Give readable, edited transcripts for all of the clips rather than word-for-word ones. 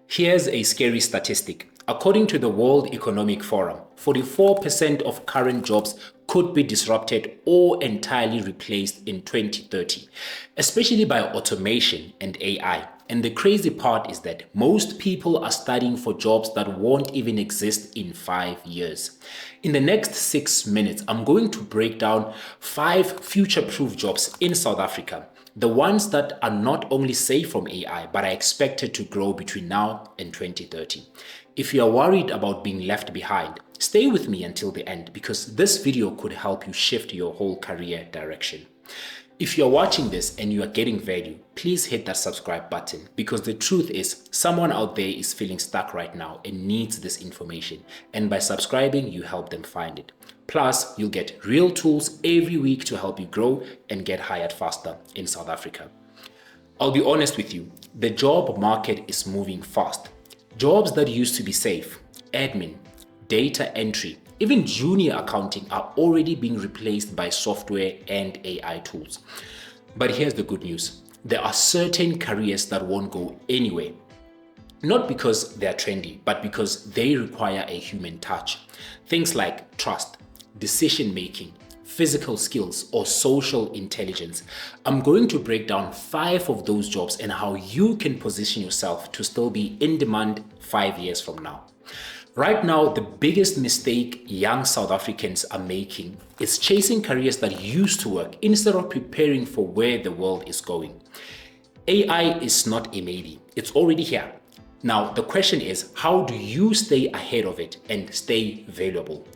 Here's a scary statistic. According to the World Economic Forum, 44% of current jobs could be disrupted or entirely replaced in 2030, especially by automation and AI. And the crazy part is that most people are studying for jobs that won't even exist in 5 years. In the next 6 minutes, I'm going to break down 5 future-proof jobs in South Africa. The ones that are not only safe from AI, but are expected to grow between now and 2030. If you are worried about being left behind, stay with me until the end because this video could help you shift your whole career direction. If you're watching this and you are getting value, please hit that subscribe button because the truth is someone out there is feeling stuck right now and needs this information. And by subscribing, you help them find it. Plus, you'll get real tools every week to help you grow and get hired faster in South Africa. I'll be honest with you, the job market is moving fast. Jobs that used to be safe, admin, data entry, even junior accounting are already being replaced by software and AI tools. But here's the good news. There are certain careers that won't go anywhere. Not because they're trendy, but because they require a human touch. Things like trust, decision-making, physical skills, or social intelligence. I'm going to break down 5 of those jobs and how you can position yourself to still be in demand 5 years from now. Right now, the biggest mistake young South Africans are making is chasing careers that used to work instead of preparing for where the world is going. AI is not a maybe, it's already here. Now, the question is, how do you stay ahead of it and stay valuable?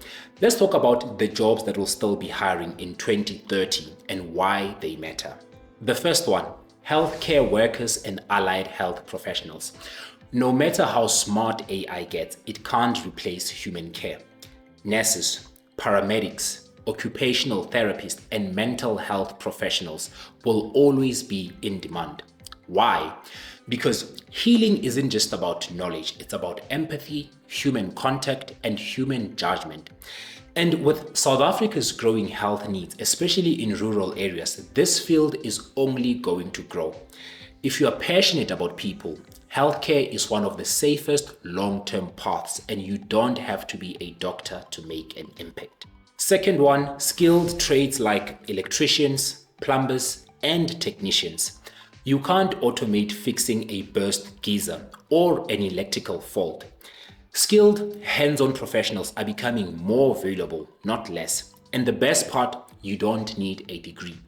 Let's talk about the jobs that will still be hiring in 2030 and why they matter. The first one, healthcare workers and allied health professionals. No matter how smart AI gets, it can't replace human care. Nurses, paramedics, occupational therapists, and mental health professionals will always be in demand. Why? Because healing isn't just about knowledge, it's about empathy, human contact, and human judgment. And with South Africa's growing health needs, especially in rural areas, this field is only going to grow. If you are passionate about people, healthcare is one of the safest long-term paths, and you don't have to be a doctor to make an impact. Second one, skilled trades like electricians, plumbers, and technicians. You can't automate fixing a burst geyser or an electrical fault. Skilled, hands-on professionals are becoming more valuable, not less. And the best part, you don't need a degree.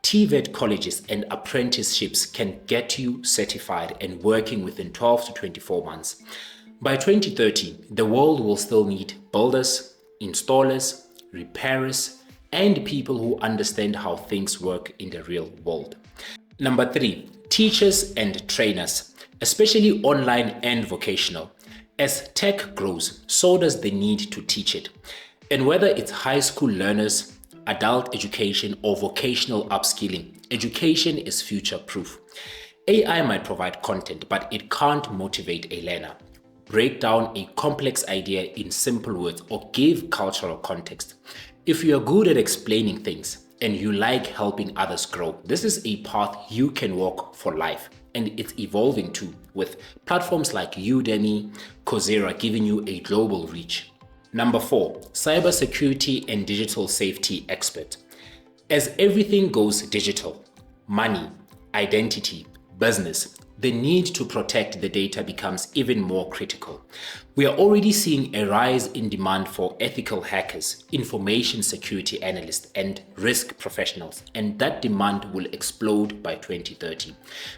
TVET colleges and apprenticeships can get you certified and working within 12 to 24 months. By 2030, the world will still need builders, installers, repairers, and people who understand how things work in the real world. Number 3, teachers and trainers, especially online and vocational. As tech grows, so does the need to teach it. And whether it's high school learners, adult education, or vocational upskilling, education is future-proof. AI might provide content, but it can't motivate a learner, break down a complex idea in simple words, or give cultural context. If you are good at explaining things and you like helping others grow, this is a path you can walk for life. And it's evolving too, with platforms like Udemy, Coursera giving you a global reach. Number 4, cybersecurity and digital safety expert. As everything goes digital, money, identity, business, the need to protect the data becomes even more critical. We are already seeing a rise in demand for ethical hackers, information security analysts, and risk professionals, and that demand will explode by 2030.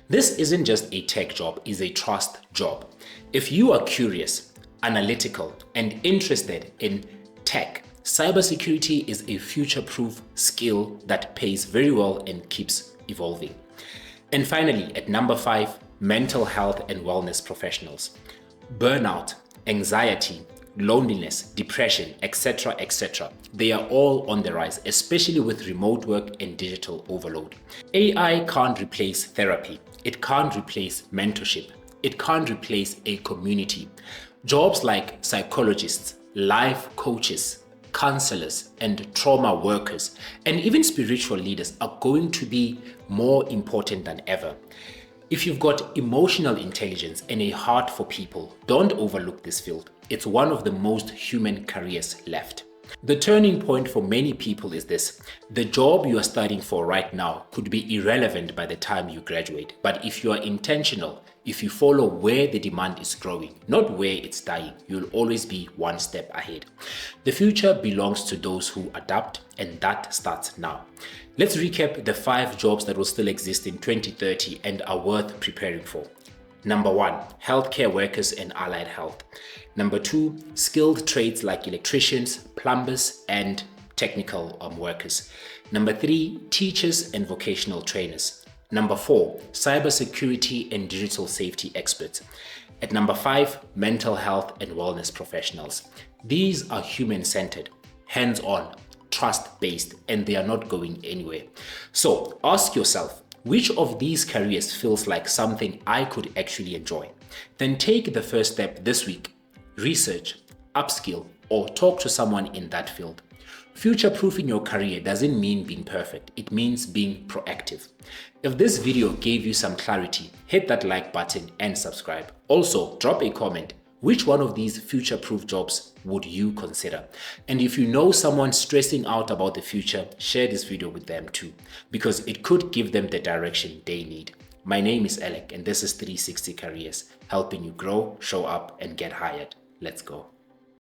This isn't just a tech job, it's a trust job. If you are curious, analytical, and interested in tech, cybersecurity is a future-proof skill that pays very well and keeps evolving. And finally, at number 5, mental health and wellness professionals. Burnout, anxiety, loneliness, depression, etc., etc. They are all on the rise, especially with remote work and digital overload. AI can't replace therapy. It can't replace mentorship. It can't replace a community. Jobs like psychologists, life coaches, counselors, and trauma workers, and even spiritual leaders are going to be more important than ever. If you've got emotional intelligence and a heart for people, don't overlook this field. It's one of the most human careers left. The turning point for many people is this: the job you are studying for right now could be irrelevant by the time you graduate, but if you are intentional, if you follow where the demand is growing, not where it's dying, you'll always be one step ahead. The future belongs to those who adapt, and that starts now. Let's recap the 5 jobs that will still exist in 2030 and are worth preparing for. Number 1, healthcare workers and allied health. Number 2, skilled trades like electricians, plumbers, and technical workers. Number 3, teachers and vocational trainers. Number 4, cybersecurity and digital safety experts. At number 5, mental health and wellness professionals. These are human-centered, hands-on, trust-based, and they are not going anywhere. So ask yourself, which of these careers feels like something I could actually enjoy? Then take the first step this week. Research, upskill, or talk to someone in that field. Future-proofing your career doesn't mean being perfect. It means being proactive. If this video gave you some clarity, hit that like button and subscribe. Also, drop a comment. Which one of these future-proof jobs would you consider? And if you know someone stressing out about the future, share this video with them too, because it could give them the direction they need. My name is Ellek, and this is 360 Careers, helping you grow, show up, and get hired. Let's go.